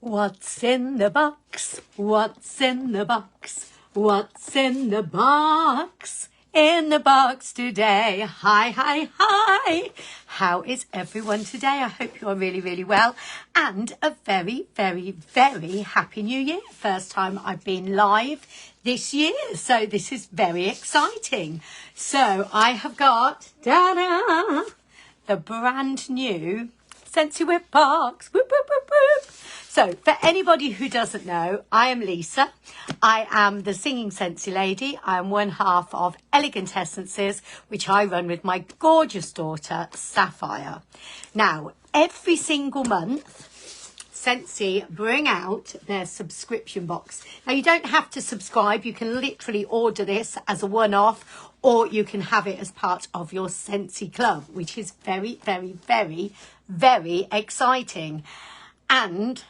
What's in the box? What's in the box? What's in the box? In the box today. Hi, hi, hi. How is everyone today? I hope you're really, really well. And a very, very, very happy new year. First time I've been live this year. So this is very exciting. So I have got, ta-da, the brand new Scentsy Whiff Box. Whoop, whoop, whoop, whoop. So for anybody who doesn't know, I am Lisa. I am the singing Scentsy lady. I am one half of Elegant Essences, which I run with my gorgeous daughter, Sapphire. Now, every single month, Scentsy bring out their subscription box. Now, you don't have to subscribe. You can literally order this as a one-off, or you can have it as part of your Scentsy club, which is very, very, very, very exciting. And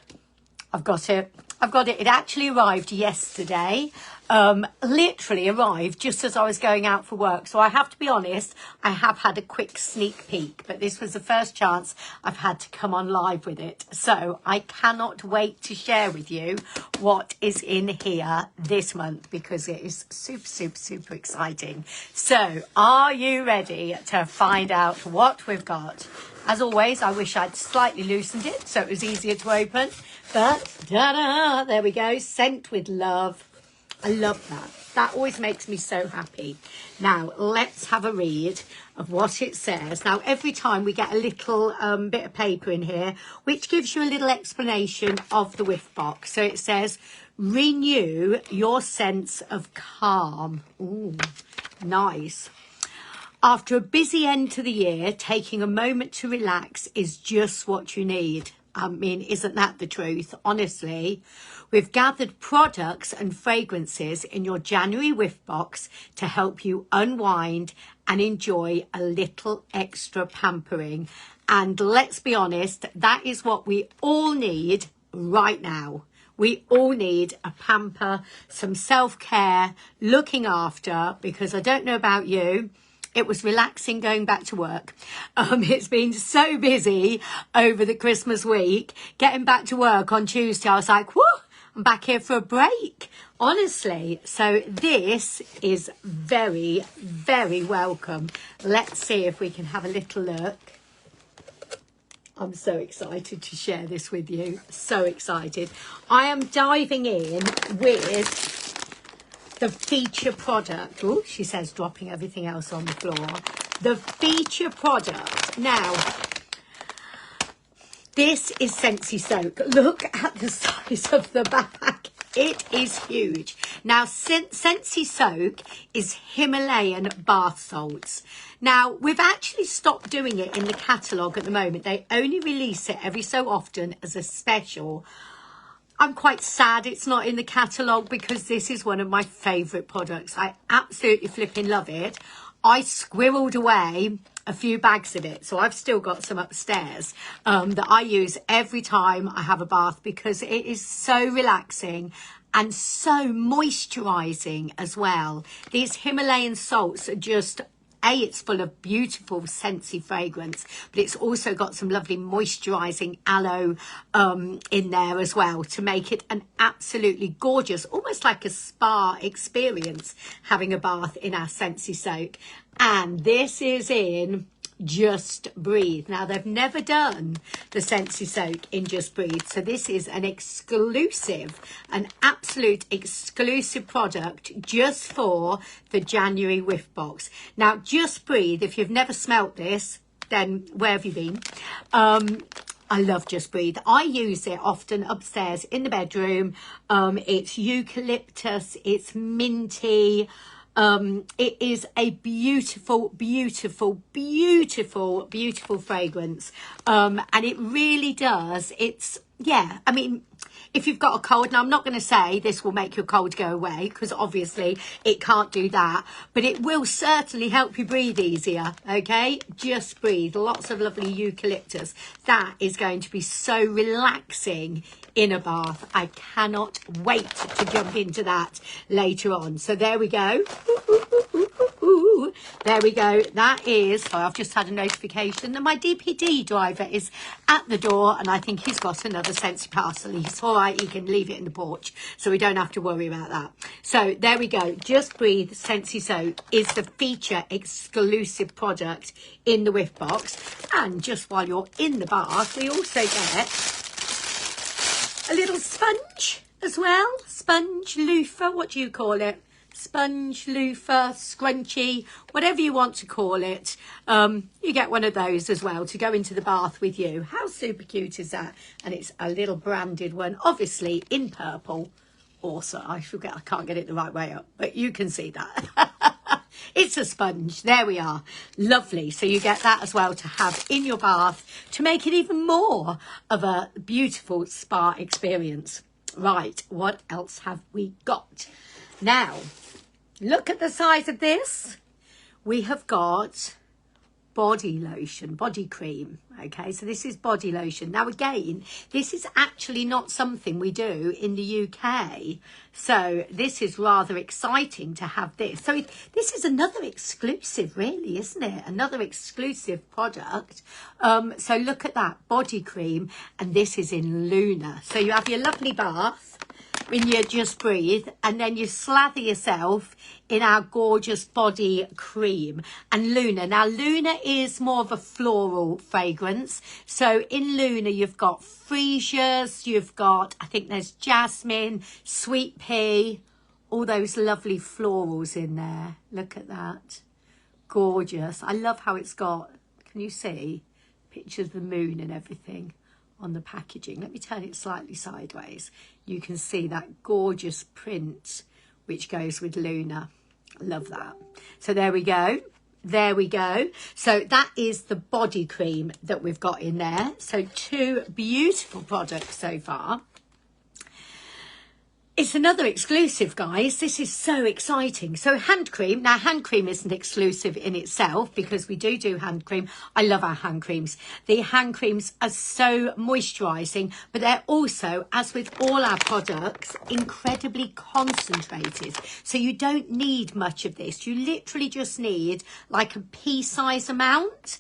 I've got it. It actually arrived yesterday. Literally arrived just as I was going out for work. So I have to be honest, I have had a quick sneak peek, but this was the first chance I've had to come on live with it. So I cannot wait to share with you what is in here this month, because it is super, super, super exciting. So are you ready to find out what we've got? As always, I wish I'd slightly loosened it so it was easier to open. But, ta-da, there we go, Scent with Love. I love that. That always makes me so happy. Now, let's have a read of what it says. Now, every time we get a little bit of paper in here, which gives you a little explanation of the whiff box. So it says, renew your sense of calm. Ooh, nice. After a busy end to the year, taking a moment to relax is just what you need. I mean, isn't that the truth? Honestly, we've gathered products and fragrances in your January whiff box to help you unwind and enjoy a little extra pampering. And let's be honest, that is what we all need right now. We all need a pamper, some self-care, looking after, because I don't know about you, it was relaxing going back to work. It's been so busy over the Christmas week. Getting back to work on Tuesday, I was like, whoo, I'm back here for a break. Honestly, so this is very, very welcome. Let's see if we can have a little look. I'm so excited to share this with you. So excited. I am diving in with the feature product. Oh, she says dropping everything else on the floor. The feature product. Now, this is Scentsy Soak. Look at the size of the bag. It is huge. Now, Scentsy Soak is Himalayan bath salts. Now, we've actually stopped doing it in the catalogue at the moment. They only release it every so often as a special. I'm quite sad it's not in the catalogue, because this is one of my favourite products. I absolutely flipping love it. I squirreled away a few bags of it, so I've still got some upstairs that I use every time I have a bath, because it is so relaxing and so moisturising as well. These Himalayan salts are just, it's full of beautiful Scentsy fragrance, but it's also got some lovely moisturising aloe in there as well, to make it an absolutely gorgeous, almost like a spa experience, having a bath in our Scentsy Soak. And this is in Just Breathe. Now, they've never done the Scentsy Soak in Just Breathe, so this is an exclusive, an absolute exclusive product just for the January whiff box. Now, Just Breathe, if you've never smelt this, then where have you been? I love Just Breathe. I use it often upstairs in the bedroom. It's eucalyptus, it's minty. It is a beautiful, beautiful, beautiful, beautiful fragrance. And it really does. It's, yeah, I mean, if you've got a cold, now I'm not going to say this will make your cold go away, because obviously it can't do that, but it will certainly help you breathe easier. Okay, Just Breathe, lots of lovely eucalyptus. That is going to be so relaxing in a bath. I cannot wait to jump into that later on. So there we go. There we go. That is, oh, I've just had a notification that my DPD driver is at the door, and I think he's got another Scentsy parcel. He's all right, he can leave it in the porch, so we don't have to worry about that. So there we go. Just Breathe Scentsy Soap is the feature exclusive product in the Whiff Box. And just while you're in the bath, we also get a little sponge as well. Sponge, loofah, what do you call it? Sponge, loofah, scrunchie, whatever you want to call it. You get one of those as well to go into the bath with you. How super cute is that? And it's a little branded one, obviously in purple. Also, I can't get it the right way up, but you can see that. It's a sponge. There we are. Lovely. So you get that as well to have in your bath to make it even more of a beautiful spa experience. Right, what else have we got? Now, look at the size of this. We have got body lotion, body cream. Okay, so this is body lotion. Now, again, this is actually not something we do in the UK. So this is rather exciting to have this. So this is another exclusive, really, isn't it? Another exclusive product. So look at that, body cream. And this is in Luna. So you have your lovely bath when you Just Breathe, and then you slather yourself in our gorgeous body cream. And Luna, now Luna is more of a floral fragrance. So in Luna you've got freesias, you've got, I think there's jasmine, sweet pea, all those lovely florals in there. Look at that, gorgeous. I love how it's got, can you see, pictures of the moon and everything on the packaging. Let me turn it slightly sideways. You can see that gorgeous print which goes with Luna. Love that. So there we go. There we go. So that is the body cream that we've got in there. So 2 beautiful products so far. It's another exclusive, guys. This is so exciting. So hand cream. Now, hand cream isn't exclusive in itself because we do hand cream. I love our hand creams. The hand creams are so moisturising, but they're also, as with all our products, incredibly concentrated. So you don't need much of this. You literally just need like a pea-size amount.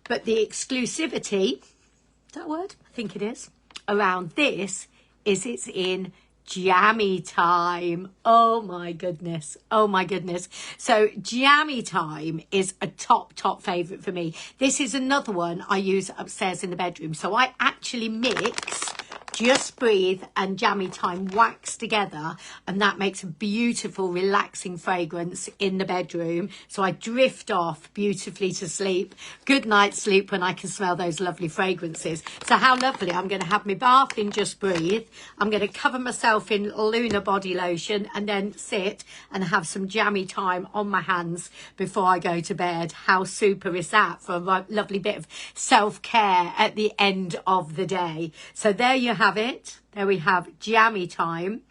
But the exclusivity, is that a word? I think it is. Around this is it's in Jammy time. Oh my goodness. Oh my goodness. So Jammy time is a top favourite for me. This is another one I use upstairs in the bedroom. So I actually mix Just Breathe and Jammy Time wax together, and that makes a beautiful relaxing fragrance in the bedroom. So I drift off beautifully to sleep. Good night's sleep when I can smell those lovely fragrances. So how lovely. I'm going to have my bath in Just Breathe. I'm going to cover myself in Luna body lotion and then sit and have some Jammy Time on my hands before I go to bed. How super is that for a lovely bit of self-care at the end of the day? So there you have it. There we have Jammy Time.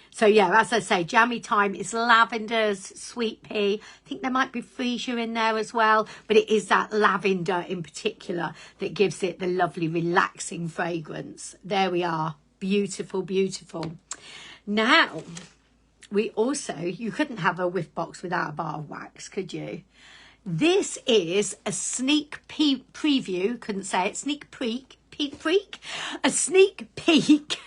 So yeah, as I say, Jammy Time is lavenders, sweet pea. I think there might be freesia in there as well, but it is that lavender in particular that gives it the lovely relaxing fragrance. There we are. Beautiful, beautiful. Now, we also, you couldn't have a Whiff Box without a bar of wax, could you? This is a sneak preview, couldn't say it, a sneak peek.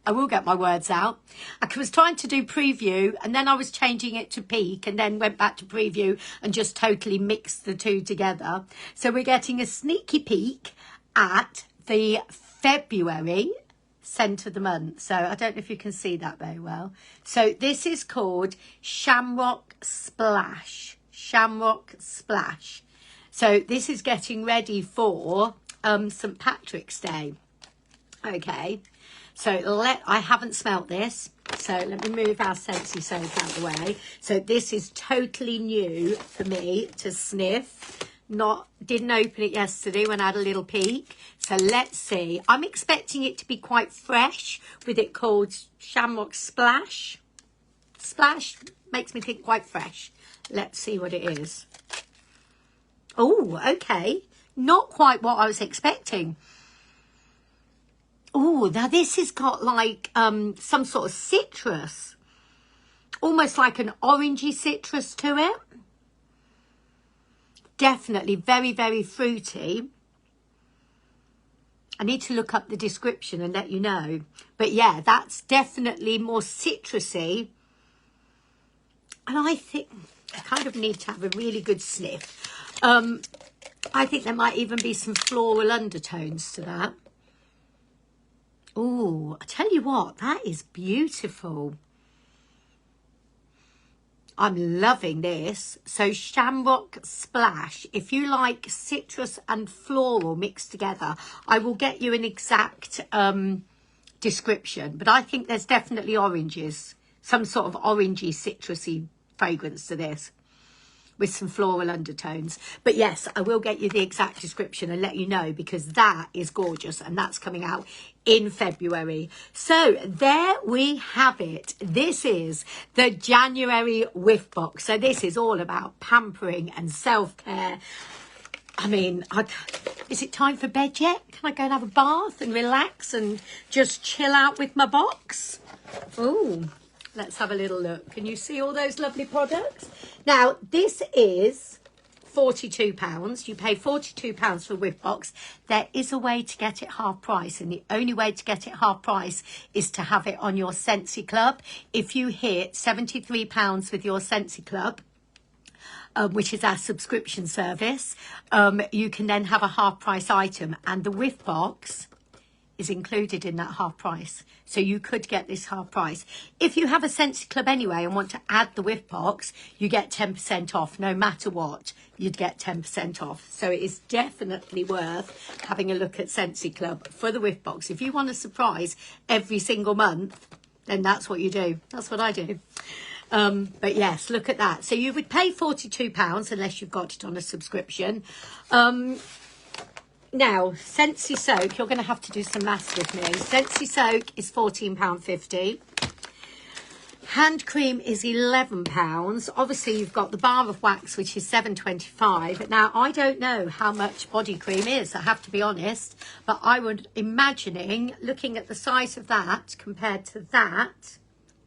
I will get my words out. I was trying to do preview and then I was changing it to peek and then went back to preview and just totally mixed the two together. So we're getting a sneaky peek at the February scent of the month. So I don't know if you can see that very well. So this is called Shamrock Splash. Shamrock Splash. So this is getting ready for St. Patrick's Day. Okay, so I haven't smelt this, so let me move our Scentsy soap out of the way. So this is totally new for me to sniff. Didn't open it yesterday when I had a little peek. So let's see. I'm expecting it to be quite fresh with it called Shamrock Splash. Splash makes me think quite fresh. Let's see what it is. Oh, okay. Not quite what I was expecting. Oh, now this has got like some sort of citrus. Almost like an orangey citrus to it. definitely very, very fruity. I need to look up the description and let you know. But yeah, that's definitely more citrusy. And I think I kind of need to have a really good sniff. I think there might even be some floral undertones to that. Oh, I tell you what, that is beautiful. I'm loving this. So Shamrock Splash. If you like citrus and floral mixed together, I will get you an exact description. But I think there's definitely oranges, some sort of orangey, citrusy fragrance to this with some floral undertones. But yes, I will get you the exact description and let you know, because that is gorgeous, and that's coming out in February. So there we have it. This is the January Whiff Box. So this is all about pampering and self-care. I mean, is it time for bed yet? Can I go and have a bath and relax and just chill out with my box? Oh, let's have a little look. Can you see all those lovely products? Now, this is £42. You pay £42 for a Whiff Box. There is a way to get it half price, and the only way to get it half price is to have it on your Scentsy Club. If you hit £73 with your Scentsy Club, which is our subscription service, you can then have a half price item, and the Whiff Box is included in that half price. So you could get this half price. If you have a Scentsy Club anyway and want to add the Whiff Box, you get 10% off. No matter what, you'd get 10% off. So it is definitely worth having a look at Scentsy Club for the Whiff Box. If you want a surprise every single month, then that's what you do. That's what I do. But yes, look at that. So you would pay £42 unless you've got it on a subscription. Now, Scentsy Soak, you're going to have to do some maths with me. Scentsy Soak is £14.50. Hand cream is £11. Obviously, you've got the bar of wax, which is £7.25. Now, I don't know how much body cream is, I have to be honest. But I would imagining, looking at the size of that compared to that,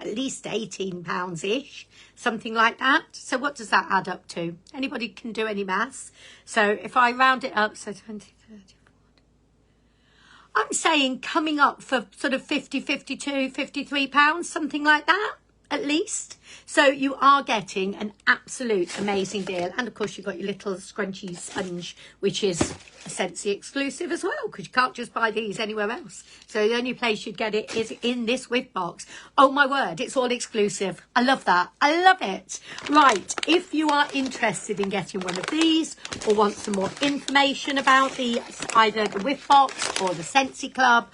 at least £18-ish, something like that. So what does that add up to? Anybody can do any maths? So if I round it up, so 20, 30, 40. I'm saying coming up for sort of 50, 52, 53 pounds, something like that, at least. So you are getting an absolute amazing deal. And of course, you've got your little scrunchy sponge, which is a Scentsy exclusive as well, because you can't just buy these anywhere else. So the only place you'd get it is in this Whiff Box. Oh my word, it's all exclusive. I love that. I love it. Right, if you are interested in getting one of these or want some more information about either the Whiff Box or the Scentsy Club,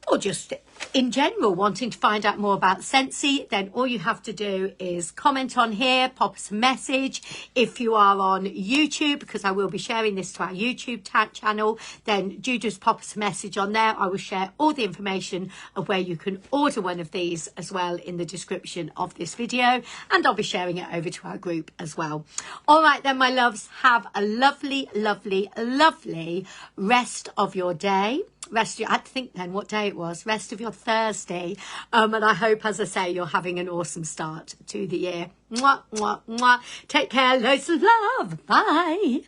or just in general wanting to find out more about Scentsy, then all you have to do is comment on here, pop us a message. If you are on YouTube, because I will be sharing this to our YouTube channel, then do just pop us a message on there. I will share all the information of where you can order one of these as well in the description of this video, and I'll be sharing it over to our group as well. All right then, my loves, have a lovely, lovely, lovely rest of your day. I had to think then what day it was. Rest of your Thursday. And I hope, as I say, you're having an awesome start to the year. Mwah, mwah, mwah. Take care. Loads of love. Bye.